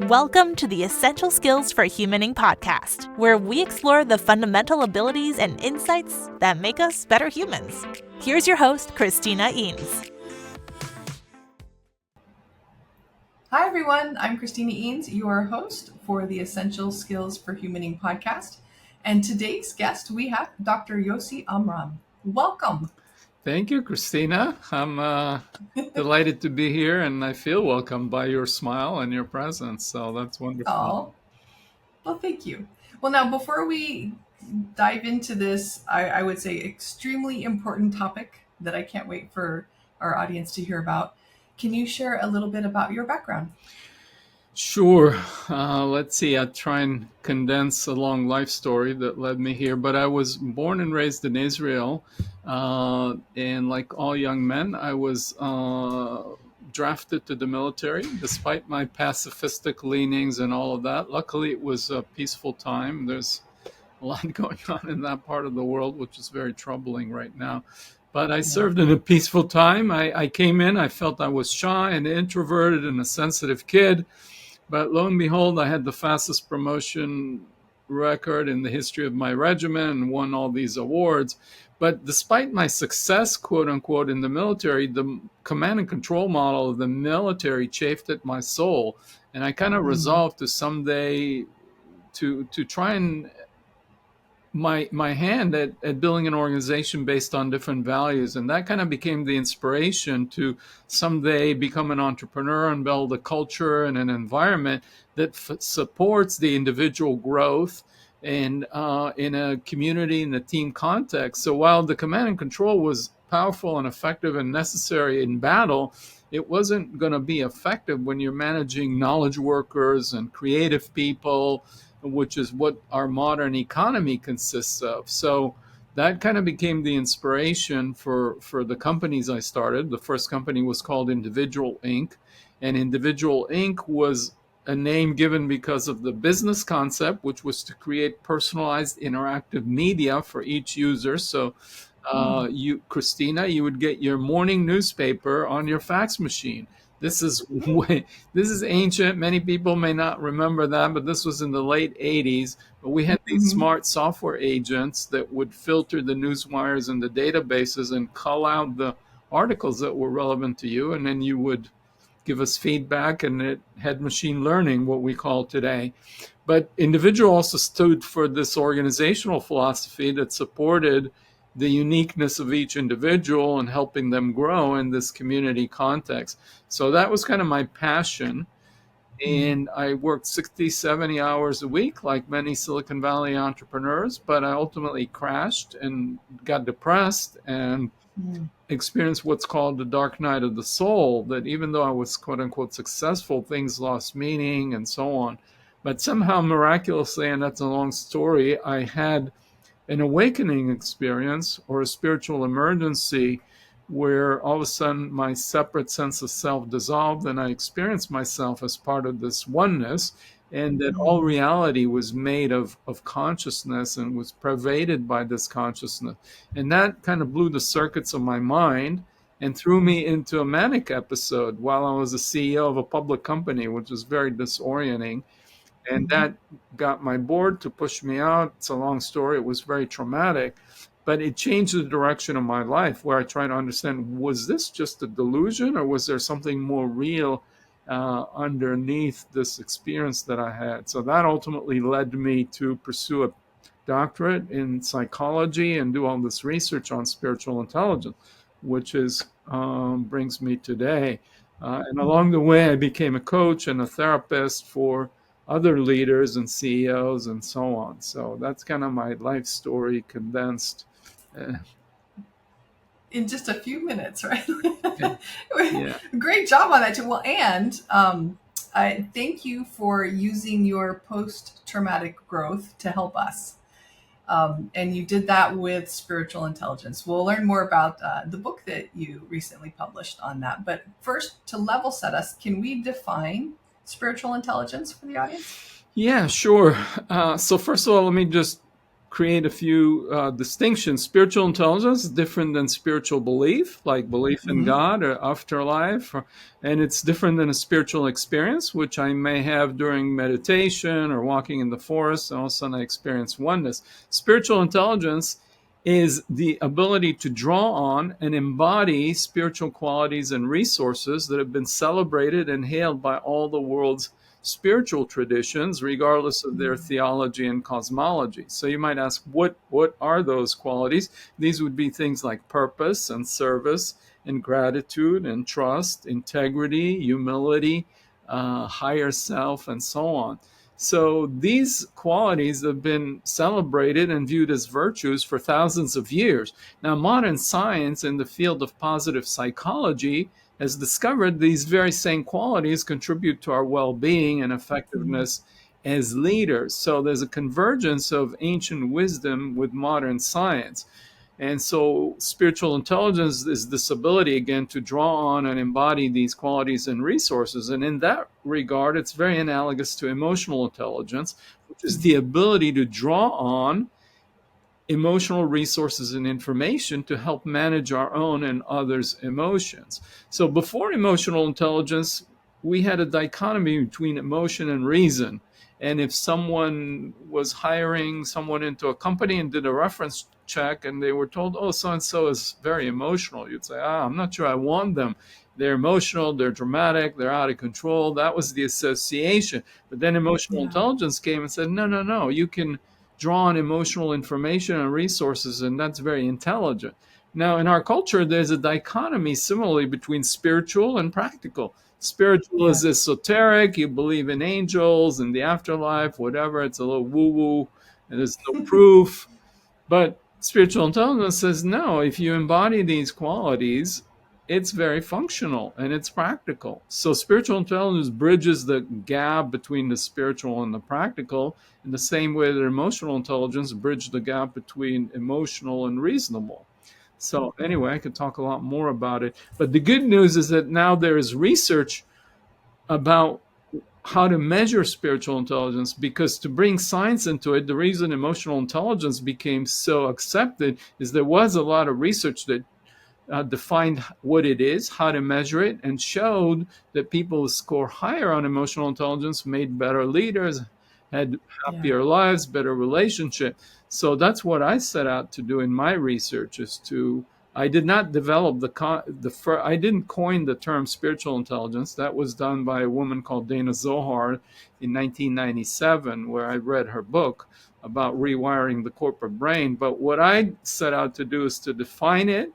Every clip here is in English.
Welcome to the Essential Skills for Humaning podcast, where we explore the fundamental abilities and insights that make us better humans. Here's your host, Christina Eanes. Hi, everyone. I'm Christina Eanes, your host for the Essential Skills for Humaning podcast. And today's guest, we have Dr. Yosi Amram. Welcome. Thank you, Christina. I'm delighted to be here, and I feel welcomed by your smile and your presence. So that's wonderful. Oh, well, thank you. Well, now, before we dive into this, I would say extremely important topic that I can't wait for our audience to hear about. Can you share a little bit about your background? Sure. Let's see. I'll try and condense a long life story that led me here. But I was born and raised in Israel. And like all young men, I was drafted to the military, despite my pacifistic leanings and all of that. Luckily, it was a peaceful time. There's a lot going on in that part of the world, which is very troubling right now. But I served in a peaceful time. I came in, I felt I was shy and introverted and a sensitive kid. But lo and behold, I had the fastest promotion record in the history of my regiment and won all these awards. But despite my success, quote unquote, in the military, the command and control model of the military chafed at my soul. And I kind of resolved to someday to try and my hand at building an organization based on different values. And that kind of became the inspiration to someday become an entrepreneur and build a culture and an environment that supports the individual growth and in a community, in a team context. So while the command and control was powerful and effective and necessary in battle, it wasn't going to be effective when you're managing knowledge workers and creative people, which is what our modern economy consists of. So that kind of became the inspiration for the companies I started. The first company was called Individual Inc. And Individual Inc. was a name given because of the business concept, which was to create personalized interactive media for each user. So you, Christina, you would get your morning newspaper on your fax machine. This is ancient. Many people may not remember that, but this was in the late 80s. But we had these smart software agents that would filter the news wires and the databases and cull out the articles that were relevant to you. And then you would give us feedback, and it had machine learning, what we call today. But Individual also stood for this organizational philosophy that supported the uniqueness of each individual and helping them grow in this community context. So that was kind of my passion. And I worked 60, 70 hours a week, like many Silicon Valley entrepreneurs, but I ultimately crashed and got depressed and experienced what's called the dark night of the soul, that even though I was quote unquote successful, things lost meaning and so on. But somehow miraculously, and that's a long story, I had an awakening experience or a spiritual emergency where all of a sudden my separate sense of self dissolved and I experienced myself as part of this oneness, and that all reality was made of consciousness and was pervaded by this consciousness. And that kind of blew the circuits of my mind and threw me into a manic episode while I was a CEO of a public company, which was very disorienting. And that got my board to push me out. It's a long story. It was very traumatic, but it changed the direction of my life, where I try to understand, was this just a delusion, or was there something more real underneath this experience that I had? So that ultimately led me to pursue a doctorate in psychology and do all this research on spiritual intelligence, which is brings me today. And along the way, I became a coach and a therapist for other leaders and CEOs and so on. So that's kind of my life story condensed. In just a few minutes, right? Yeah. Great job on that too. Well, and I thank you for using your post-traumatic growth to help us. And you did that with spiritual intelligence. We'll learn more about the book that you recently published on that. But first, to level set us, can we define spiritual intelligence for the audience? Yeah, sure. So first of all, let me just create a few distinctions. Spiritual intelligence is different than spiritual belief, like belief in God or afterlife, and it's different than a spiritual experience, which I may have during meditation or walking in the forest, and all of a sudden I experience oneness. Spiritual intelligence is the ability to draw on and embody spiritual qualities and resources that have been celebrated and hailed by all the world's spiritual traditions, regardless of their theology and cosmology. So you might ask, what are those qualities? These would be things like purpose and service and gratitude and trust, integrity, humility, higher self, and so on. So these qualities have been celebrated and viewed as virtues for thousands of years. Now, modern science in the field of positive psychology has discovered these very same qualities contribute to our well-being and effectiveness as leaders. So there's a convergence of ancient wisdom with modern science. And so spiritual intelligence is this ability, again, to draw on and embody these qualities and resources. And in that regard, it's very analogous to emotional intelligence, which is the ability to draw on emotional resources and information to help manage our own and others' emotions. So before emotional intelligence, we had a dichotomy between emotion and reason. And if someone was hiring someone into a company and did a reference check and they were told, oh, so-and-so is very emotional, you'd say, I'm not sure I want them. They're emotional, they're dramatic, they're out of control. That was the association. But then emotional intelligence came and said, no, you can draw on emotional information and resources, and that's very intelligent. Now, in our culture, there's a dichotomy similarly between spiritual and practical. Spiritual is esoteric, you believe in angels and the afterlife, whatever, it's a little woo-woo, and there's no proof. But spiritual intelligence says, no, if you embody these qualities, it's very functional and it's practical. So spiritual intelligence bridges the gap between the spiritual and the practical in the same way that emotional intelligence bridged the gap between emotional and reasonable. So anyway, I could talk a lot more about it. But the good news is that now there is research about how to measure spiritual intelligence, because to bring science into it, the reason emotional intelligence became so accepted is there was a lot of research that defined what it is, how to measure it, and showed that people who score higher on emotional intelligence made better leaders, had happier lives, better relationship. So that's what I set out to do in my research, I did not develop I didn't coin the term spiritual intelligence. That was done by a woman called Dana Zohar in 1997, where I read her book about rewiring the corporate brain. But what I set out to do is to define it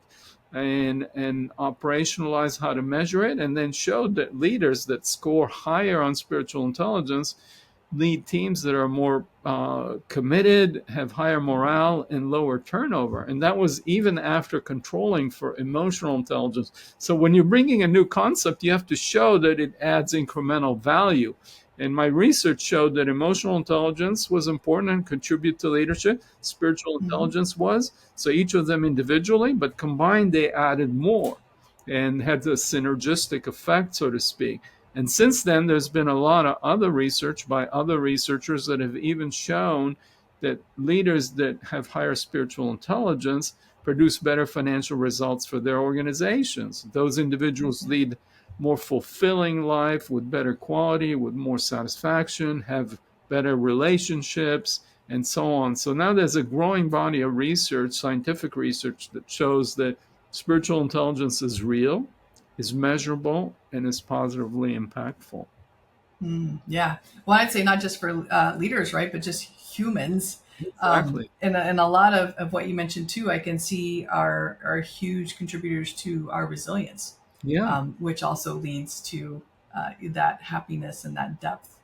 and operationalize how to measure it, and then showed that leaders that score higher on spiritual intelligence lead teams that are more committed, have higher morale, and lower turnover. And that was even after controlling for emotional intelligence. So when you're bringing a new concept, you have to show that it adds incremental value. And my research showed that emotional intelligence was important and contribute to leadership. Spiritual intelligence was. So each of them individually, but combined, they added more and had a synergistic effect, so to speak. And since then, there's been a lot of other research by other researchers that have even shown that leaders that have higher spiritual intelligence produce better financial results for their organizations. Those individuals lead more fulfilling life with better quality, with more satisfaction, have better relationships, and so on. So now there's a growing body of research, scientific research, that shows that spiritual intelligence is real, is measurable, and is positively impactful. Yeah. Well, I'd say not just for leaders, right, but just humans. Exactly. And a lot of what you mentioned too, I can see are huge contributors to our resilience. Which also leads to that happiness and that depth.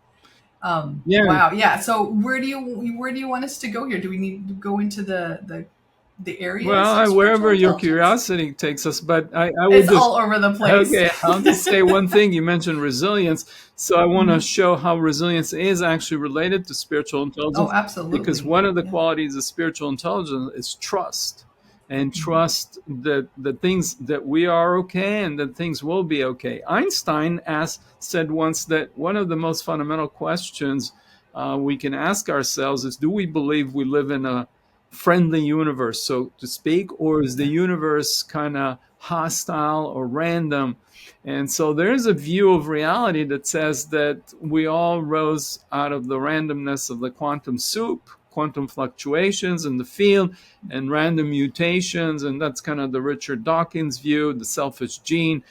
Wow. Yeah. So where do you want us to go here? Do we need to go into the areas? Well, wherever your curiosity takes us, but I would it's all over the place. Okay, I'll just say one thing. You mentioned resilience. So I want to show how resilience is actually related to spiritual intelligence. Oh, absolutely. Because one of the qualities of spiritual intelligence is trust. And trust that the things that we are okay and that things will be okay. Einstein said once that one of the most fundamental questions we can ask ourselves is, do we believe we live in a friendly universe, so to speak, or is the universe kind of hostile or random? And so there's a view of reality that says that we all rose out of the randomness of the quantum soup, quantum fluctuations in the field, and random mutations. And that's kind of the Richard Dawkins view, the selfish gene.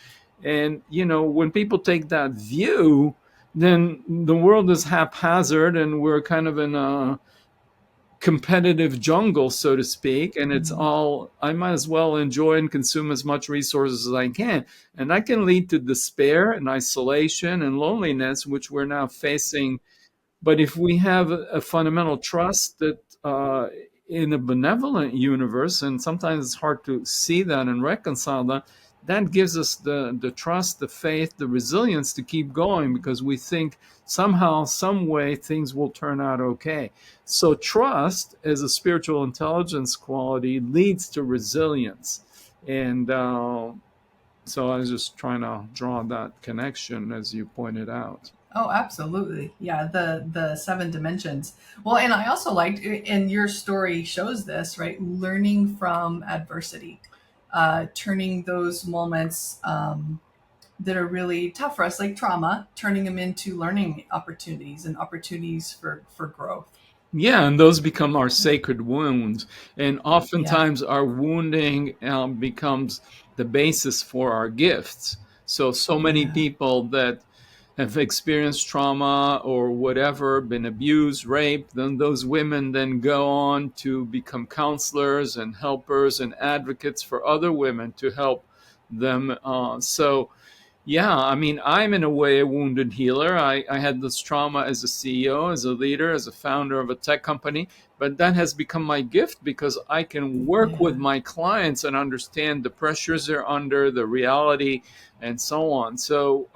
And, when people take that view, then the world is haphazard and we're kind of in a competitive jungle, so to speak, and it's Mhm. all, I might as well enjoy and consume as much resources as I can. And that can lead to despair and isolation and loneliness, which we're now facing. But if we have a fundamental trust that in a benevolent universe, and sometimes it's hard to see that and reconcile that, that gives us the trust, the faith, the resilience to keep going, because we think somehow, some way, things will turn out okay. So trust as a spiritual intelligence quality leads to resilience. And so I was just trying to draw that connection, as you pointed out. Oh, absolutely. Yeah, the seven dimensions. Well, and I also liked, and your story shows this, right? Learning from adversity, turning those moments that are really tough for us, like trauma, turning them into learning opportunities and opportunities for growth. Yeah, and those become our sacred wounds. And Yeah, oftentimes our wounding becomes the basis for our gifts. So many yeah, people that have experienced trauma or whatever, been abused, raped, then those women then go on to become counselors and helpers and advocates for other women to help them. So yeah, I mean, I'm in a way a wounded healer. I had this trauma as a CEO, as a leader, as a founder of a tech company, but that has become my gift because I can work yeah, with my clients and understand the pressures they're under, the reality, and so on. So,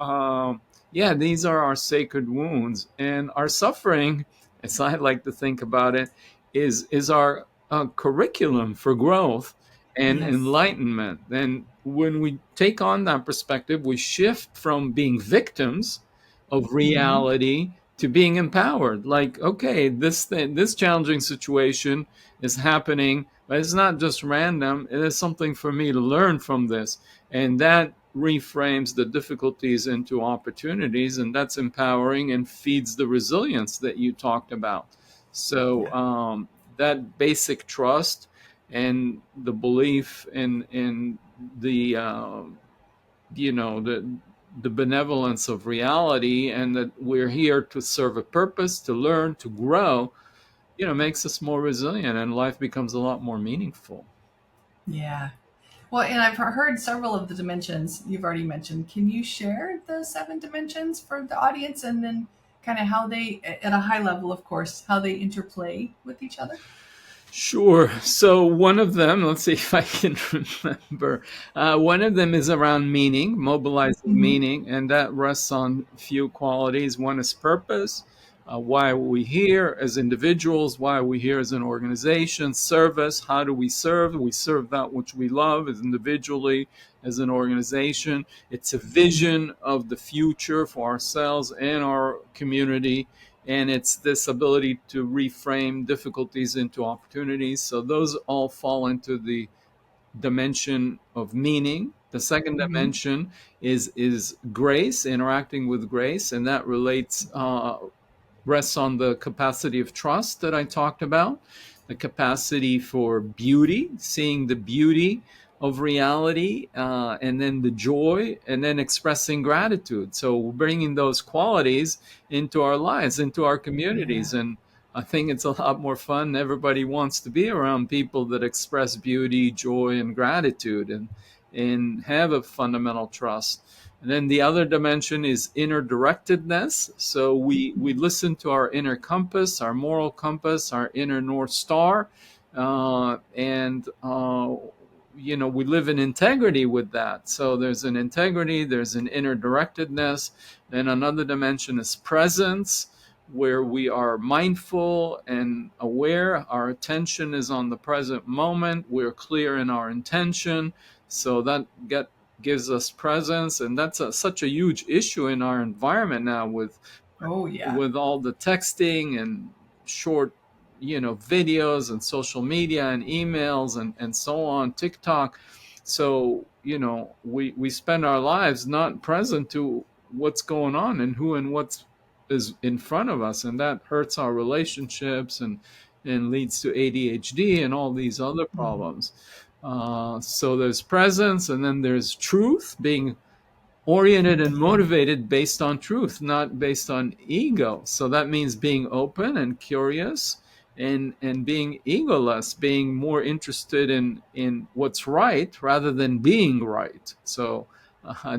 yeah, these are our sacred wounds, and our suffering, as I like to think about it, is our curriculum for growth and yes, enlightenment. And when we take on that perspective, we shift from being victims of hmm, reality to being empowered. Like, okay, this challenging situation is happening, but it's not just random. It is something for me to learn from this, and that reframes the difficulties into opportunities, and that's empowering and feeds the resilience that you talked about. So yeah, that basic trust and the belief in the the benevolence of reality, and that we're here to serve a purpose, to learn, to grow, makes us more resilient, and life becomes a lot more meaningful. yeah. Well, and I've heard several of the dimensions you've already mentioned. Can you share the seven dimensions for the audience, and then kind of how they, at a high level, of course, how they interplay with each other? Sure. So one of them, let's see if I can remember. One of them is around meaning, mobilizing Hmm. meaning, and that rests on a few qualities. One is purpose. Why are we here as individuals? Why are we here as an organization? Service. How do we serve? We serve that which we love as individually, as an organization. It's a vision of the future for ourselves and our community, and it's this ability to reframe difficulties into opportunities. So those all fall into the dimension of meaning. The second Hmm. dimension is grace, interacting with grace, and that rests on the capacity of trust that I talked about, the capacity for beauty, seeing the beauty of reality, and then the joy, and then expressing gratitude. So bringing those qualities into our lives, into our Yeah. communities. And I think it's a lot more fun. Everybody wants to be around people that express beauty, joy, and gratitude, and have a fundamental trust. And then the other dimension is inner directedness. So we listen to our inner compass, our moral compass, our inner North Star, and we live in integrity with that. So there's an integrity, there's an inner directedness. Then another dimension is presence, where we are mindful and aware. Our attention is on the present moment. We're clear in our intention. So that gives us presence, and that's such a huge issue in our environment now, with Oh, yeah. with all the texting and short videos and social media and emails and so on, TikTok. So we spend our lives not present to what's going on and who and what's is in front of us, and that hurts our relationships and leads to ADHD and all these other problems. So there's presence, and then there's truth, being oriented and motivated based on truth, not based on ego. So that means being open and curious and being egoless, being more interested in what's right rather than being right. So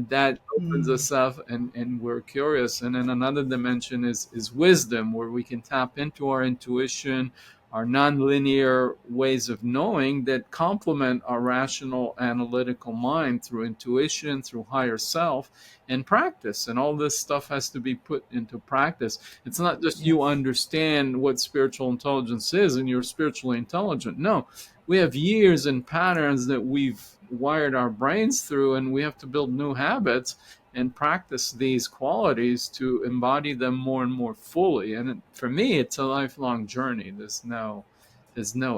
that opens us up, and we're curious. And then another dimension is wisdom, where we can tap into our intuition, our nonlinear ways of knowing that complement our rational analytical mind through intuition, through higher self, and practice. And all this stuff has to be put into practice. It's not just you understand what spiritual intelligence is and you're spiritually intelligent. No, we have years and patterns that we've wired our brains through, and we have to build new habits and practice these qualities to embody them more and more fully. And for me, it's a lifelong journey. There's no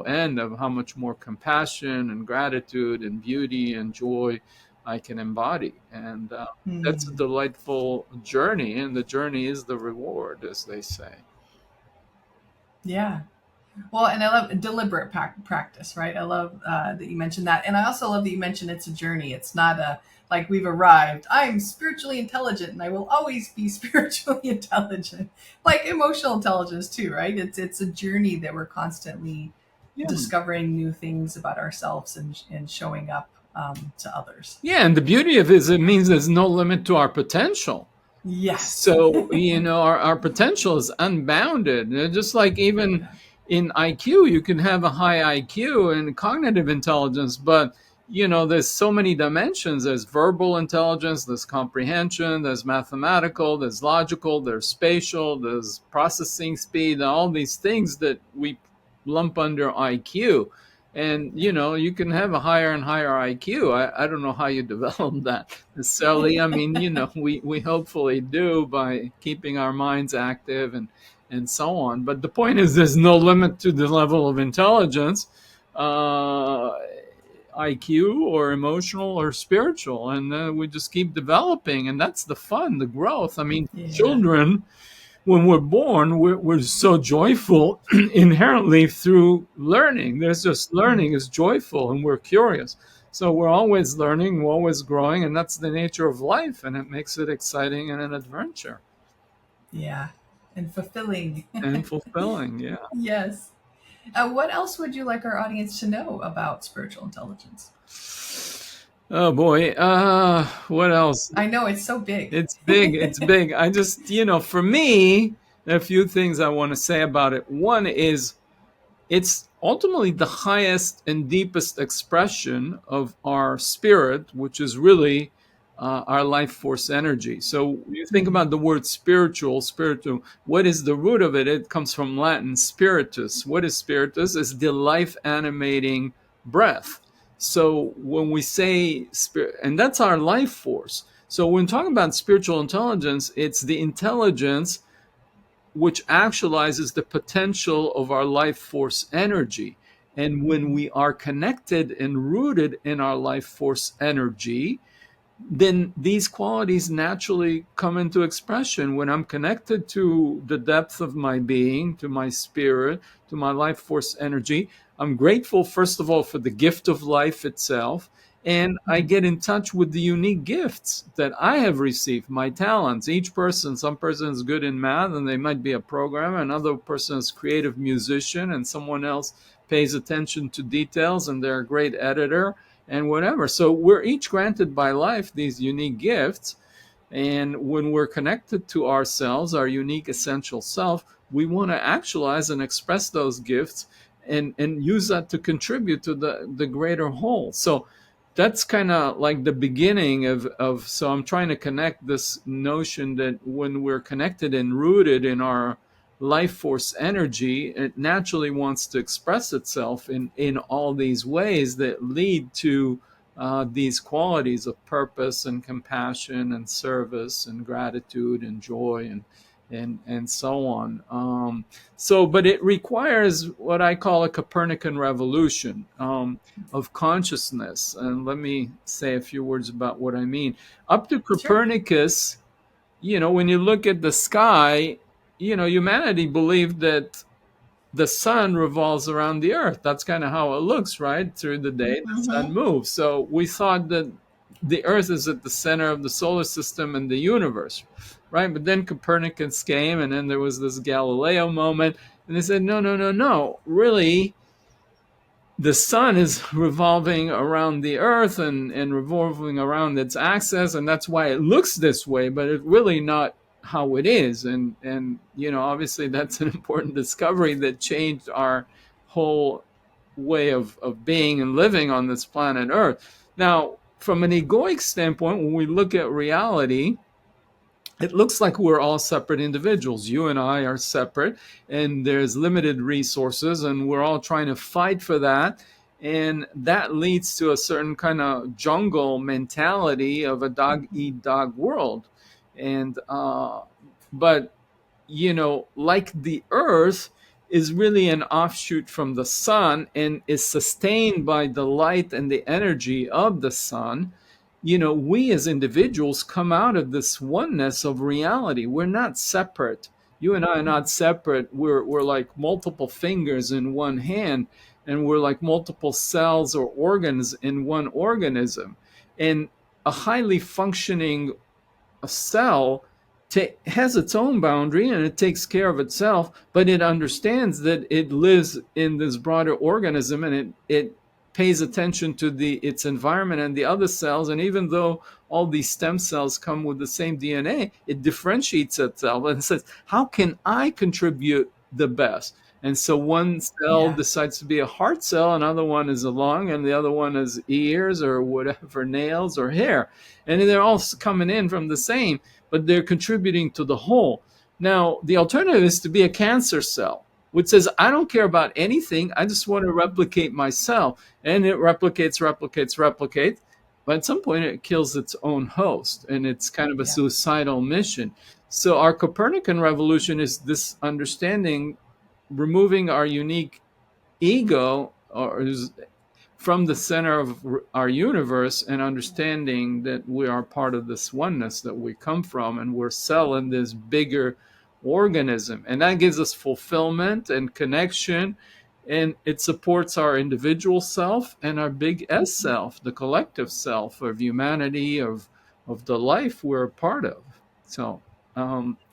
end of how much more compassion and gratitude and beauty and joy I can embody. And that's a delightful journey, and the journey is the reward, as they say. Yeah. Well, and I love deliberate practice, right? I love that you mentioned that. And I also love that you mentioned it's a journey. It's not like we've arrived. I'm spiritually intelligent and I will always be spiritually intelligent. Like emotional intelligence too, right? It's a journey that we're constantly discovering new things about ourselves and showing up to others. Yeah, and the beauty of it is it means there's no limit to our potential. Yes. So, our potential is unbounded. Just like even in IQ, you can have a high IQ and cognitive intelligence, but, there's so many dimensions. There's verbal intelligence, there's comprehension, there's mathematical, there's logical, there's spatial, there's processing speed, all these things that we lump under IQ. And, you can have a higher and higher IQ. I don't know how you develop that necessarily. I mean, we hopefully do by keeping our minds active and so on. But the point is there's no limit to the level of intelligence, IQ or emotional or spiritual. And we just keep developing. And that's the fun, the growth. I mean, children, when we're born, we're so joyful inherently through learning. There's just learning is joyful, and we're curious. So we're always learning, we're always growing, and that's the nature of life, and it makes it exciting and an adventure. Yeah, and fulfilling. And fulfilling, yeah. Yes. What else would you like our audience to know about spiritual intelligence? Oh boy, what else? I know it's so big. It's big. It's big. I just, for me, there are a few things I want to say about it. One is it's ultimately the highest and deepest expression of our spirit, which is really our life force energy. So you think about the word spiritual, what is the root of it? It comes from Latin, spiritus. What is spiritus? It's the life animating breath. So when we say spirit, and that's our life force. So when talking about spiritual intelligence, it's the intelligence which actualizes the potential of our life force energy. And when we are connected and rooted in our life force energy, then these qualities naturally come into expression. When I'm connected to the depth of my being, to my spirit, to my life force energy, I'm grateful, first of all, for the gift of life itself. And I get in touch with the unique gifts that I have received, my talents. Each person, some person is good in math and they might be a programmer. Another person is a creative musician, and someone else pays attention to details and they're a great editor and whatever. So we're each granted by life these unique gifts. And when we're connected to ourselves, our unique essential self, we want to actualize and express those gifts and use that to contribute to the greater whole. So that's kind of like the beginning of, so I'm trying to connect this notion that when we're connected and rooted in our life force energy, it naturally wants to express itself in all these ways that lead to these qualities of purpose and compassion and service and gratitude and joy and so on. But it requires what I call a Copernican revolution of consciousness. And let me say a few words about what I mean. Up to Sure. Copernicus, when you look at the sky, humanity believed that the sun revolves around the earth. That's kind of how it looks, right? Through the day, the sun Mm-hmm. moves. So we thought that the earth is at the center of the solar system and the universe, right? But then Copernicus came, and then there was this Galileo moment, and they said, no, no, no, no. Really, the sun is revolving around the earth and revolving around its axis, and that's why it looks this way, but it's really not how it is. And obviously that's an important discovery that changed our whole way of being and living on this planet earth. Now, from an egoic standpoint, when we look at reality, it looks like we're all separate individuals. You and I are separate, and there's limited resources, and we're all trying to fight for that. And that leads to a certain kind of jungle mentality of a dog eat dog world. And, but, like the earth is really an offshoot from the sun and is sustained by the light and the energy of the sun. We as individuals come out of this oneness of reality. We're not separate. You and I are not separate. We're like multiple fingers in one hand, and we're like multiple cells or organs in one organism. And a highly functioning cell has its own boundary, and it takes care of itself, but it understands that it lives in this broader organism, and it pays attention to its environment and the other cells. And even though all these stem cells come with the same DNA, it differentiates itself and says, how can I contribute the best? And so one cell Yeah. decides to be a heart cell, another one is a lung, and the other one is ears or whatever, nails or hair. And they're all coming in from the same, but they're contributing to the whole. Now, the alternative is to be a cancer cell, which says, I don't care about anything. I just want to replicate myself. And it replicates. But at some point, it kills its own host, and it's kind of a Yeah. suicidal mission. So our Copernican revolution is this understanding, removing our unique ego from the center of our universe, and understanding that we are part of this oneness that we come from, and we're cell in this bigger organism. And that gives us fulfillment and connection, and it supports our individual self and our big S self, the collective self of humanity, of the life we're a part of. So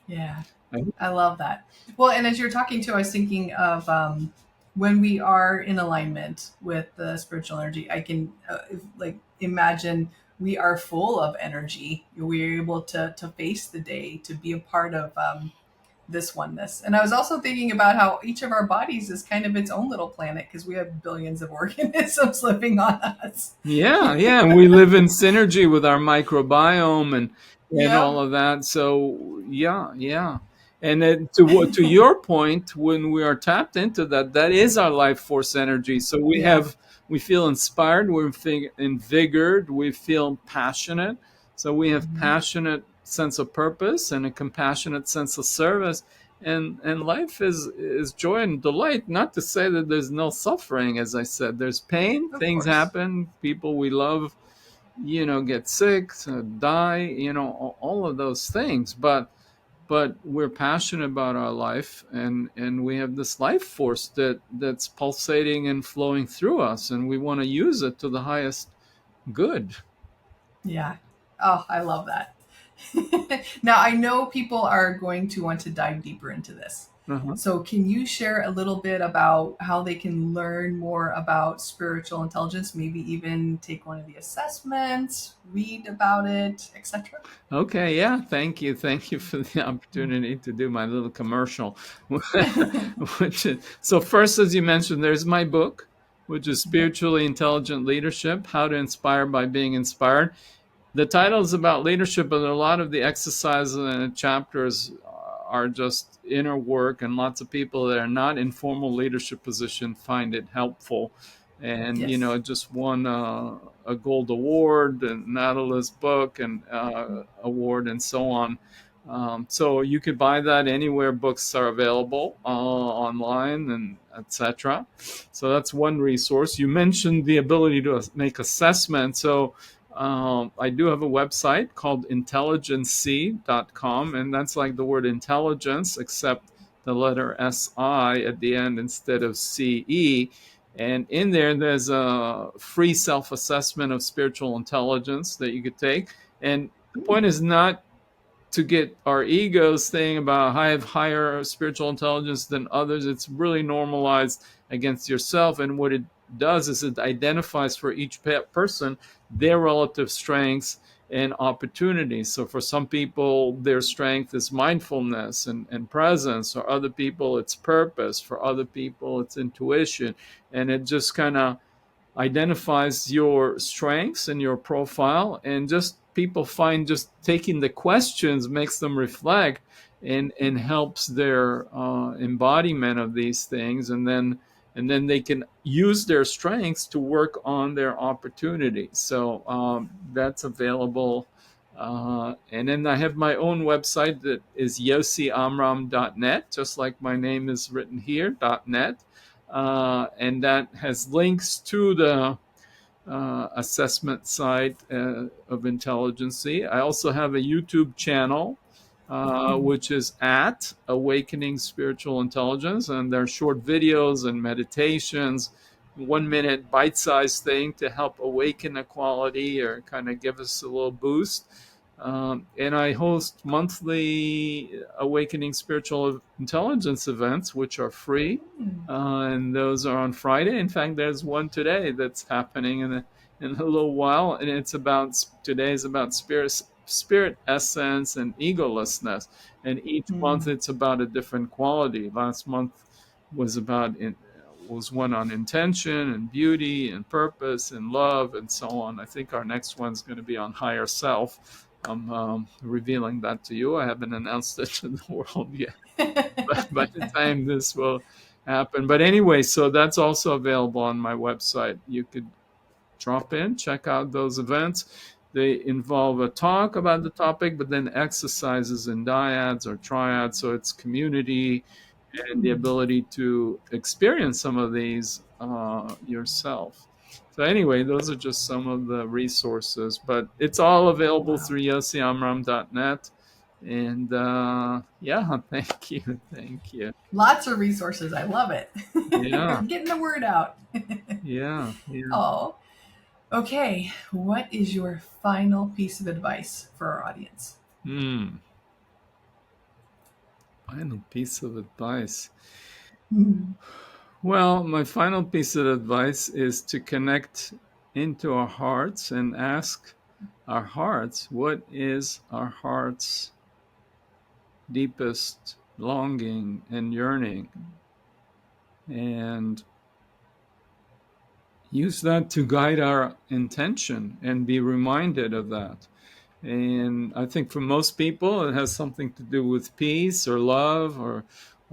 Yeah. I, I love that. Well, and as you're talking to, I was thinking of when we are in alignment with the spiritual energy. I can imagine we are full of energy. We're able to face the day, to be a part of this oneness. And I was also thinking about how each of our bodies is kind of its own little planet, because we have billions of organisms living on us. yeah, and we live in synergy with our microbiome and Yep. all of that. So yeah. And then to your point, when we are tapped into that, that is our life force energy. So Yeah. we feel inspired, we're invigorated, we feel passionate. So we have Mhm. passionate sense of purpose and a compassionate sense of service. And life is joy and delight. Not to say that there's no suffering. As I said, there's pain, Of things course. happen, people we love get sick, die, all of those things. But we're passionate about our life, and we have this life force that's pulsating and flowing through us, and we want to use it to the highest good. Yeah. Oh, I love that. Now, I know people are going to want to dive deeper into this. Uh-huh. So, can you share a little bit about how they can learn more about spiritual intelligence? Maybe even take one of the assessments, read about it, etc. Okay, yeah, thank you for the opportunity to do my little commercial. So first, as you mentioned, there's my book, which is Spiritually Intelligent Leadership: How to Inspire by Being Inspired. The title is about leadership, but a lot of the exercises and chapters are just inner work, and lots of people that are not in formal leadership position find it helpful. And Yes. it just won a gold award and Nautilus book and award and so on So you could buy that anywhere books are available, online and etc. So that's one resource. You mentioned the ability to make assessments. So I do have a website called intelligency.com, and that's like the word intelligence, except the letter SI at the end instead of CE. And in there, there's a free self assessment of spiritual intelligence that you could take. And the point is not to get our egos thing about I have higher spiritual intelligence than others. It's really normalized against yourself. And what it does is it identifies for each person their relative strengths and opportunities. So for some people, their strength is mindfulness and presence. For other people, it's purpose. For other people, it's intuition. And it just kind of identifies your strengths and your profile, and just people find just taking the questions makes them reflect and helps their embodiment of these things, and then they can use their strengths to work on their opportunities. So that's available. And then I have my own website that is yosiamram.net, just like my name is written here, .net. And that has links to the assessment site of Intelligency. I also have a YouTube channel, which is at Awakening Spiritual Intelligence, and there are short videos and meditations, 1 minute bite-sized thing to help awaken a quality or kind of give us a little boost. And I host monthly Awakening Spiritual Intelligence events, which are free. And those are on Friday. In fact, there's one today that's happening in a little while. And today is about spirit essence and egolessness. And each month it's about a different quality. Last month was was one on intention and beauty and purpose and love and so on. I think our next one's going to be on higher self. I'm revealing that to you. I haven't announced it to the world yet. But by the time this will happen. But anyway, so that's also available on my website. You could drop in, check out those events. They involve a talk about the topic, but then exercises in dyads or triads. So it's community and the ability to experience some of these yourself. So anyway, those are just some of the resources, but it's all available through yosiamram.net. And yeah, thank you. Lots of resources. I love it. Yeah. Getting the word out. Yeah. Oh, okay. What is your final piece of advice for our audience? Final piece of advice. Well, my final piece of advice is to connect into our hearts and ask our hearts, what is our heart's deepest longing and yearning? And use that to guide our intention and be reminded of that. And I think for most people, it has something to do with peace or love or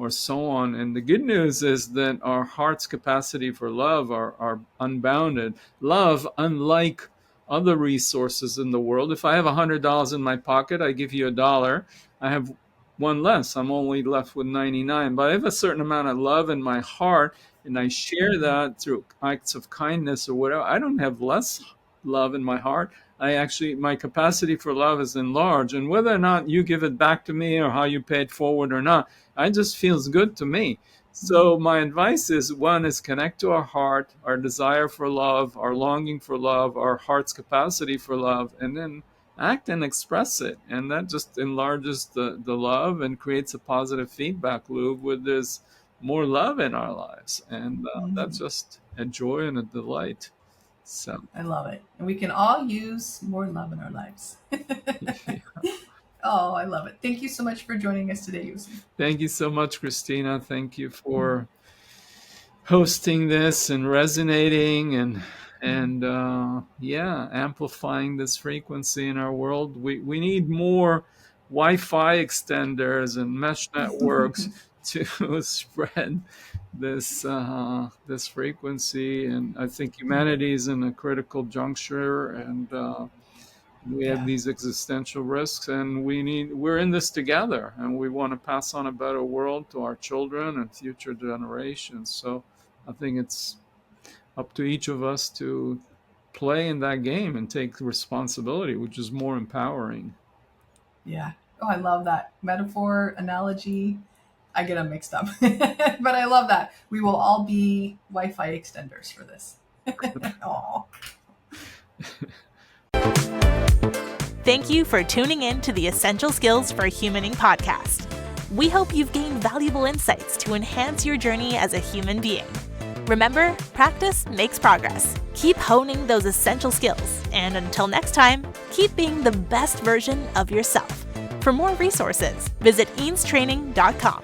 so on. And the good news is that our heart's capacity for love are unbounded. Love, unlike other resources in the world, if I have $100 in my pocket, I give you $1. I have one less. I'm only left with 99. But I have a certain amount of love in my heart, and I share that through acts of kindness or whatever. I don't have less love in my heart. My capacity for love is enlarged, and whether or not you give it back to me or how you pay it forward or not, it just feels good to me. So my advice is, one is connect to our heart, our desire for love, our longing for love, our heart's capacity for love, and then act and express it. And that just enlarges the love and creates a positive feedback loop where there's more love in our lives. And that's just a joy and a delight. So I love it. And we can all use more love in our lives. Oh, I love it. Thank you so much for joining us today, Yosi. Thank you so much, Christina. Thank you for hosting this and resonating and amplifying this frequency in our world. We need more Wi-Fi extenders and mesh networks to spread this frequency. And I think humanity is in a critical juncture, and We have these existential risks, and we're in this together, and we want to pass on a better world to our children and future generations. So I think it's up to each of us to play in that game and take responsibility, which is more empowering. Yeah. Oh, I love that metaphor, analogy. I get them mixed up, but I love that. We will all be Wi-Fi extenders for this. Aw. Thank you for tuning in to the Essential Skills for Humaning podcast. We hope you've gained valuable insights to enhance your journey as a human being. Remember, practice makes progress. Keep honing those essential skills, and until next time, keep being the best version of yourself. For more resources, visit eanestraining.com.